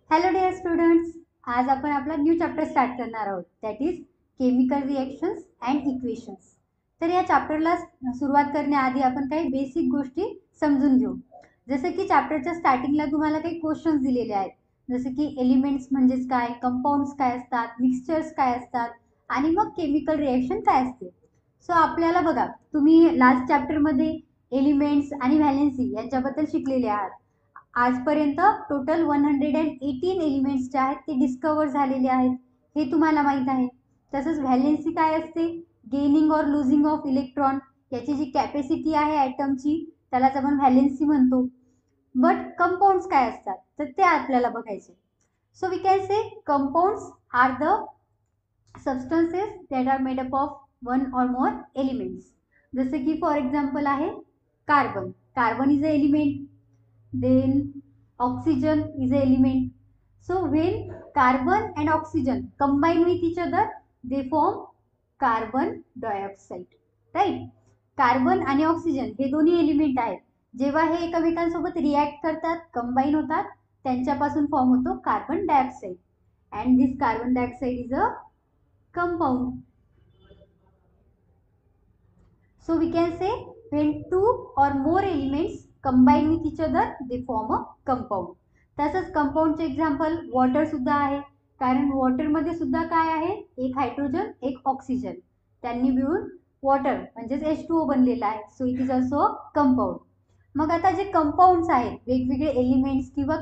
Hello dear students, आज आपण आपला न्यू चॅप्टर स्टार्ट करणार आहोत, that is chemical reactions and equations. तर या चॅप्टरला सुरुवात करण्याआधी आपण काही बेसिक गोष्टी समजून घेऊ. जसं की चॅप्टरच्या स्टार्टिंगला तुम्हाला काही क्वेश्चन्स दिलेले आहेत, जसं की एलिमेंट्स म्हणजेच काय, कंपाऊंड्स काय असतात, मिक्सचर्स काय असतात आणि मग केमिकल रिएक्शन काय असते. सो आपल्याला बघा, तुम्ही लास्ट चॅप्टरमध्ये एलिमेंट्स आणि व्हॅलेन्सी यांच्याबद्दल शिकलेले आहात. आजपर्यंत टोटल 118 एलिमेंट्स जे आहेत ते डिस्कवर झालेले आहेत, हे तुम्हाला माहीत आहे. तसंच व्हॅलेन्सी काय असते, गेनिंग और लुझिंग ऑफ इलेक्ट्रॉन, याची जी कॅपॅसिटी आहे ॲटमची त्यालाच आपण व्हॅलेन्सी म्हणतो. बट कंपाऊंड्स काय असतात तर ते आपल्याला बघायचे. So we can say compounds are the substances that are made up of one or more elements. जसे की फॉर एक्झाम्पल आहे carbon. Carbon is a element. Then oxygen is an element. So when carbon and oxygen combine with each other, they form carbon dioxide. Right? Carbon आणि oxygen हे दोन्ही element आहेत. जेव्हा हे एकमेकांसोबत रिॲक्ट करतात, कंबाईन होतात, त्यांच्यापासून फॉर्म होतो carbon dioxide. And this carbon dioxide is a compound. So we can say when two or more elements combine with each other, they form a compound. तसंच कंपाऊंडचे एक्झाम्पल वॉटर सुद्धा आहे, कारण वॉटरमध्ये सुद्धा काय आहे, एक हायड्रोजन एक ऑक्सिजन, त्यांनी मिळून वॉटर म्हणजेच H2O बनलेला आहे. So it is also a compound. मग आता जे कंपाऊंड्स आहेत, वेगवेगळे एलिमेंट्स किंवा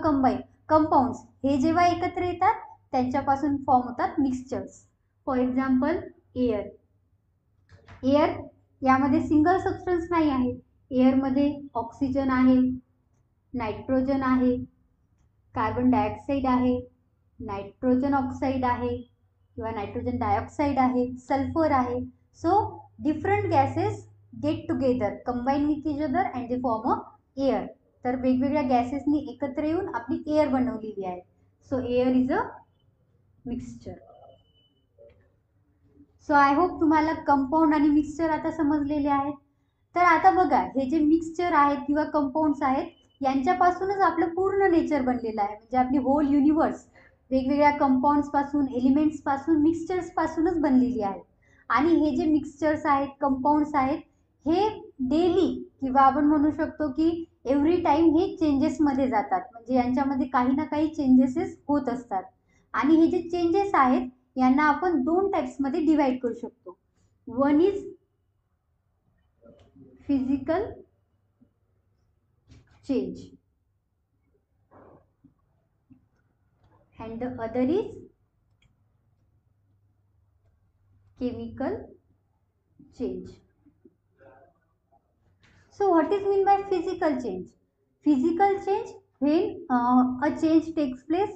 कंपाऊंड्स हे जेव्हा एकत्र येतात त्यांच्यापासून फॉर्म होतात mixtures. For example air. Air यामध्ये सिंगल सबस्टन्स नाही आहे. एअरमध्ये ऑक्सिजन आहे, नायट्रोजन आहे, कार्बन डायऑक्साईड आहे, नायट्रोजन ऑक्साईड आहे किंवा नायट्रोजन डायऑक्साईड आहे, सल्फर आहे. So different gases get together, combine with each other and they form a air. तर वेगवेगळ्या गॅसेसनी एकत्र येऊन आपली एअर बनवलेली आहे. So air is a mixture. So I hope तुम्हाला कंपाऊंड आणि मिक्सचर आता समजलेले आहेत. तर आता बघा, हे जे मिक्सचर आहेत किंवा कंपाऊंड्स आहेत यांच्यापासूनच आपलं पूर्ण नेचर बनलेलं आहे. म्हणजे आपली होल युनिवर्स वेगवेगळ्या कंपाऊंड्स पासून, एलिमेंट्स पासून, मिक्सचर्स पासूनच बनलेली आहे. आणि हे जे मिक्सचर्स आहेत, कंपाऊंड्स आहेत, हे डेली किंवा आपण म्हणू शकतो की एव्हरी टाइम हे चेंजेसमध्ये जातात. म्हणजे यांच्यामध्ये काही ना काही चेंजेसेस होत असतात. आणि हे जे चेंजेस आहेत यांना आपण दोन टाइप्समध्ये डिवाइड करू शकतो. One is physical change and the other is chemical change. So what is mean by physical change? Physical change when a change takes place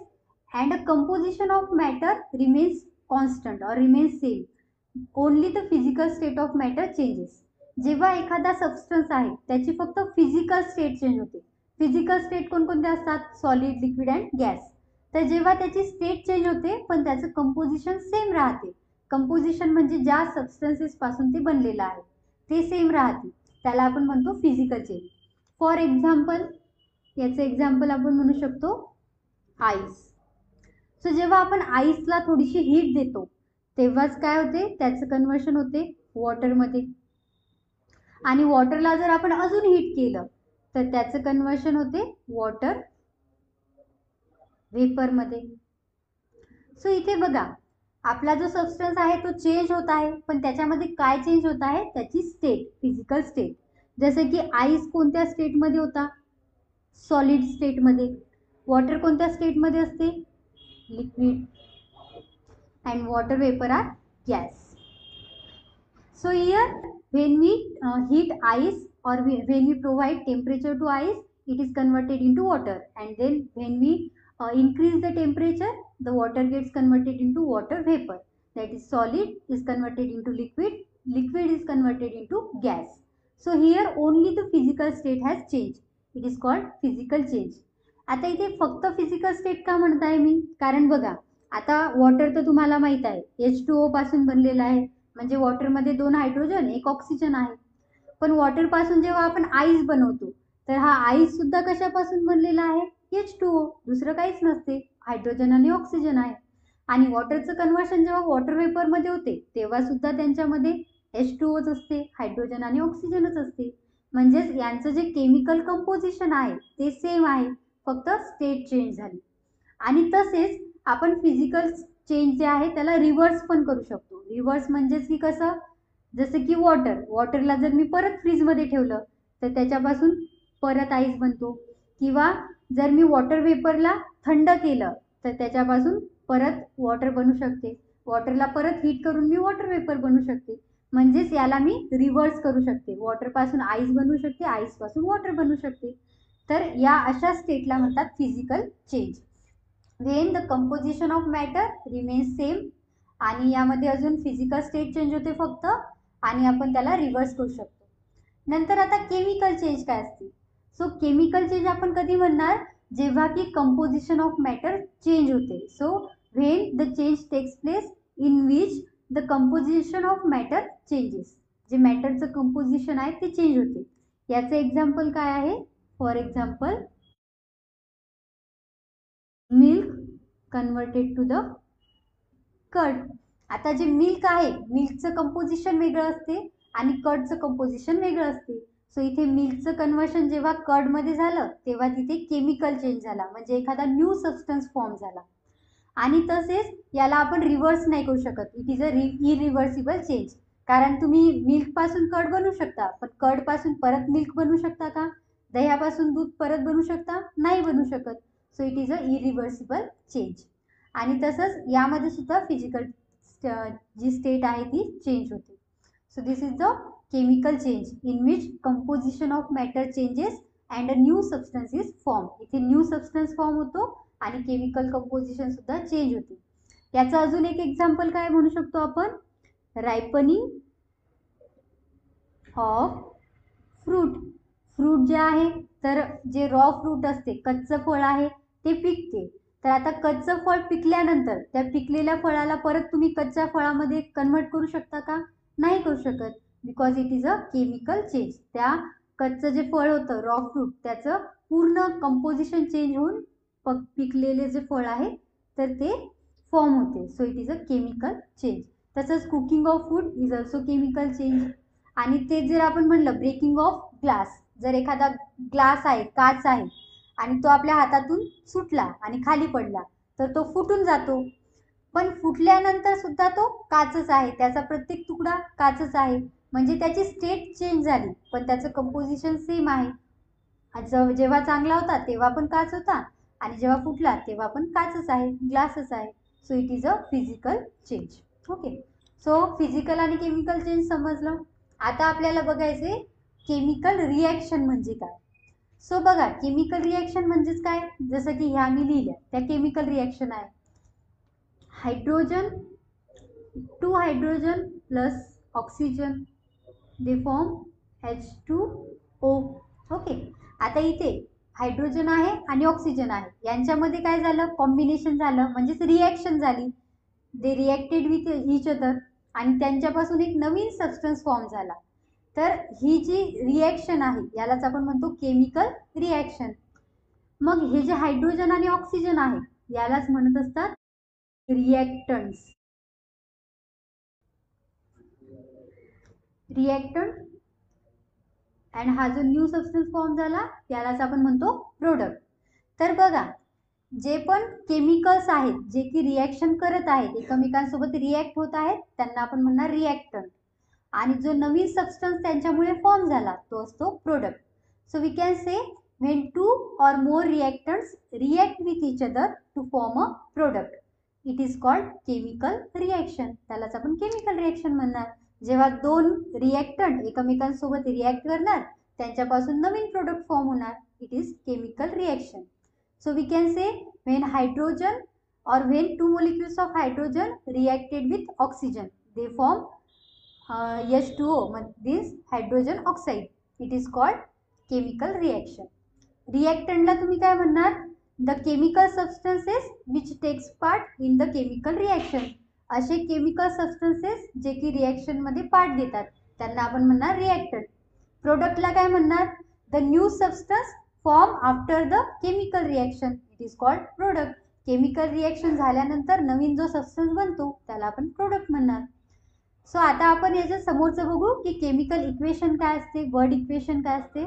and a composition of matter remains constant or remains same. Only the physical state of matter changes. जेव्हा एखादा substance आहे त्याची फक्त physical state change होते. Physical state कोणकोणते असतात, solid, liquid and gas. तर जेव्हा त्याची स्टेट चेंज होते पण त्याचं कंपोजिशन सेम राहते. कंपोजिशन म्हणजे ज्या सबस्टन्सेस पासून ते बनलेलं आहे ते सेम राहते, त्याला आपण म्हणतो फिजिकल चेंज. फॉर एक्झाम्पल, याचं एक्झाम्पल आपण म्हणू शकतो आईस. सो जेव्हा आपण आईसला थोडीशी हीट देतो तेव्हाच काय होते, त्याचं कन्वर्शन होते वॉटरमध्ये. आणि वॉटरला जर आपण अजून हीट केलं तर त्याचं कन्वर्शन होते वॉटर वेपरमध्ये. सो इथे बघा, आपला जो सबस्टन्स आहे तो चेंज होत आहे, पण त्याच्यामध्ये काय चेंज होत आहे, त्याची स्टेट, फिजिकल स्टेट. जसं की आईस कोणत्या स्टेटमध्ये होता, सॉलिड स्टेटमध्ये. वॉटर कोणत्या स्टेटमध्ये असते, liquid. And water vapour are gas. So here when we heat ice or when we provide temperature to ice, it is converted into water, and then when we increase the temperature, the water gets converted into water vapor. That is, solid is converted into liquid, liquid is converted into gas. So here only the physical state has changed. It is called physical change. आता इथे फक्त physical state का म्हणताय मी, कारण बघा आता water तर तुम्हाला माहित आहे H2O पासून बनलेला आहे. म्हणजे वॉटरमध्ये दोन हायड्रोजन एक ऑक्सिजन आहे. पण वॉटर पासून जेव्हा आपण आईस बनवतो तर हा आईस सुद्धा कशापासून बनलेला आहे, H2O. दुसरं काहीच नसते, हायड्रोजन आणि ऑक्सिजन आहे. आणि वॉटरचं कन्व्हर्शन जेव्हा वॉटर वेपरमध्ये होते तेव्हा सुद्धा त्यांच्यामध्ये H2Oच असते, हायड्रोजन आणि ऑक्सिजनच असते. म्हणजेच यांचं जे केमिकल कंपोजिशन आहे ते सेम आहे, फक्त स्टेट चेंज झाली. आणि तसेच आपण फिजिकल चेंज जे आहे त्याला रिव्हर्स पण करू शकतो. रिव्हर्स म्हणजेच की कसं, जसं की वॉटरला जर मी परत फ्रीजमध्ये ठेवलं तर त्याच्यापासून परत आईस बनतो, किंवा जर मी वॉटर वेपरला थंड केलं तर त्याच्यापासून परत वॉटर बनू शकते. वॉटरला परत हीट करून मी वॉटर वेपर बनू शकते. म्हणजेच याला मी रिव्हर्स करू शकते. वॉटरपासून आईस बनवू शकते, आईसपासून वॉटर बनू शकते. तर या अशा स्टेटला म्हणतात physical change. When the composition of matter remains same. आणि यामध्ये अजून फिजिकल स्टेट चेंज होते फक्त, आणि आपण त्याला रिव्हर्स करू शकतो. नंतर आता केमिकल चेंज काय असते. सो केमिकल चेंज आपण कधी म्हणणार, जेव्हा की कंपोजिशन ऑफ मॅटर चेंज होते. So when the change takes place in which the composition of matter changes. जे मॅटरचं कंपोजिशन आहे ते चेंज होते. याचं एक्झाम्पल काय आहे. For example milk converted to the curd. आता जे मिल्क आहे, मिल्कचं कंपोजिशन वेगळं असते आणि कर्डचं कंपोजिशन वेगळं असते. सो इथे मिल्कचं कन्वर्शन जेव्हा कर्डमध्ये झालं तेव्हा तिथे केमिकल चेंज झाला, म्हणजे एखादा न्यू सबस्टन्स फॉर्म झाला. आणि तसेच याला आपण रिव्हर्स नाही करू शकत. It is a irreversible change. कारण तुम्ही मिल्कपासून कर्ड बनवू शकता, पण कर्डपासून परत मिल्क बनवू शकता का? दह्यापासून दूध परत बनवू शकता? नाही बनवू शकत. So it is a irreversible change. आणि तसंच यामध्ये सुद्धा फिजिकल जी स्टेट आहे ती चेंज होते. So this is the chemical change in which composition of matter changes and a new substance is form. इथे न्यू सबस्टन्स फॉर्म होतो आणि केमिकल कंपोजिशन सुद्धा चेंज होते. याचं अजून एक एक्झाम्पल काय म्हणू शकतो आपण, रायपनिंग ऑफ फ्रूट. फ्रूट जे आहे, तर जे रॉ फ्रूट असते, कच्चं फळ आहे ते पिकते. तर आता कच्चं फळ पिकल्यानंतर त्या पिकलेल्या फळाला परत तुम्ही कच्च्या फळामध्ये कन्वर्ट करू शकता का? नाही करू शकत, because it is a chemical change. त्या कच्चं जे फळ होतं रॉ फ्रूट त्याचं पूर्ण कंपोजिशन चेंज होऊन पिकलेले जे फळ आहे तर ते फॉर्म होते. So it is a chemical change. तसंच cooking of food is also chemical change. आणि ते जर आपण म्हणलं ब्रेकिंग ऑफ ग्लास, जर एखादा ग्लास आहे, काच आहे, आणि तो आपल्या हातातून सुटला आणि खाली पडला तर तो फुटून जातो. पण फुटल्यानंतर सुद्धा तो काचच आहे, त्याचा प्रत्येक तुकडा काचच आहे. म्हणजे त्याची स्टेट चेंज झाली पण त्याचं कंपोजिशन सेम आहे. जेव्हा चांगला होता तेव्हा पण काच होता आणि जेव्हा फुटला तेव्हा पण काचच आहे, ग्लासच आहे. So it is a physical change. Okay. So physical आणि केमिकल चेंज समजलं. आता आपल्याला बघायचे केमिकल रिॲक्शन म्हणजे काय. सो बघा, केमिकल रिॲक्शन म्हणजेच काय, जसं की ह्या मी लिहिल्या त्या केमिकल रिॲक्शन आहे. Hydrogen, 2 hydrogen plus oxygen they form H2O. Okay. आता इथे हायड्रोजन आहे आणि ऑक्सिजन आहे, यांच्यामध्ये काय झालं, कॉम्बिनेशन झालं, म्हणजेच रिॲक्शन झाली. दे रिॲक्टेड विथ इच अदर आणि त्यांच्यापासून एक नवीन सबस्टन्स फॉर्म झाला. तर ही जी रिॲक्शन आहे यालाच आपण म्हणतो केमिकल रिॲक्शन. मग हे जे हायड्रोजन आणि ऑक्सिजन आहे यालाच म्हणत असतात रिॲक्टंट्स. रिॲक्टंट. अँड हा जो न्यू सबस्टन्स फॉर्म झाला त्यालाच आपण म्हणतो प्रोडक्ट. तर बघा, जे पण केमिकल्स आहेत जे की रिॲक्शन करत आहेत, एकमेकांसोबत रिॲक्ट होत आहेत, त्यांना आपण म्हणणार रिॲक्टंट. आणि जो नवीन सबस्टन्स त्यांच्यामुळे फॉर्म झाला तो असतो product. So we can say when 2 or more reactants react with each other to form a product, it is called chemical reaction. त्यालाच आपण केमिकल रिॲक्शन म्हणणार. जेव्हा दोन रिॲक्टंट एकमेकांसोबत रिॲक्ट करणार त्यांच्यापासून नवीन प्रोडक्ट फॉर्म होणार, it is chemical reaction. So we can say when hydrogen or when 2 molecules of hydrogen reacted with oxygen they form H2O, this hydrogen oxide. It is called chemical reaction. रिॲक्टंटला तुम्ही काय म्हणणार, the chemical substances which takes part in the chemical reaction. असे chemical substances जे की रिॲक्शनमध्ये part देतात त्यांना आपण म्हणणार रिॲक्टंट. प्रोडक्टला काय म्हणणार, the new substance form after the chemical reaction, it is called product. Chemical reaction झाल्यानंतर नवीन जो सबस्टन्स बनतो त्याला आपण प्रोडक्ट म्हणणार. सो आता आपण याच्या समोरचं बघू की केमिकल इक्वेशन काय असते, वर्ड इक्वेशन काय असते.